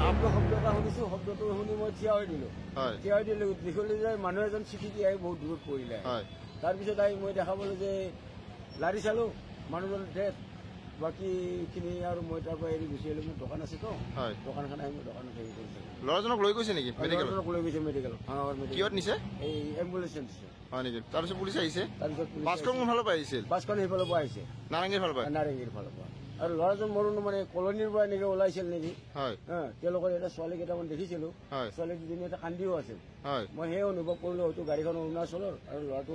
আপনার শব্দ এটা শুনিছো, শব্দটো শুনি মই থিয় হৈ দিলো। থিয় হৈ দিলো দেখিলো যে মানুহ এজন চিটিকি আহি বহুত দূৰত পৰিলে। তাৰপিছত আহি মই দেখা পালো যে লাৰি চালো মানুহজন ডেথ। বাকী খিনি আৰু মই তাৰ পৰা এৰি গুচি আহিলো। মোৰ দোকান আছে তো, দোকানখন আহি মই দোকানত হেৰি কৰিছিলো। ল'ৰাজনক লৈ গৈছে নেকি? ল'ৰাজনক লৈ গৈছে মেডিকেলত। কিহত নিছে? এই এম্বুলেঞ্চ নিছে। হয় নেকি? তাৰপিছত পুলিচ আহিছে? তাৰপিছত বাছখন কোনফালৰ পৰা আহিছিল? বাছখন সেইফালৰ পৰা আহিছে, নাৰেংগীৰ ফালৰ পৰা। নাৰেংগীৰ ফালৰ পৰা। আৰু ল'ৰাজন মোৰ মানে কলনীৰ পৰা এনেকে ওলাইছিল নেকি? তেওঁলোকৰ এটা ছোৱালী কেইটামান দেখিছিলো। ছোৱালী দুজনী এটা কান্দিও আছিল। মই সেই অনুভৱ কৰিলো হয়তো গাড়ীখন অৰুণাচলৰ আৰু ল'ৰাটো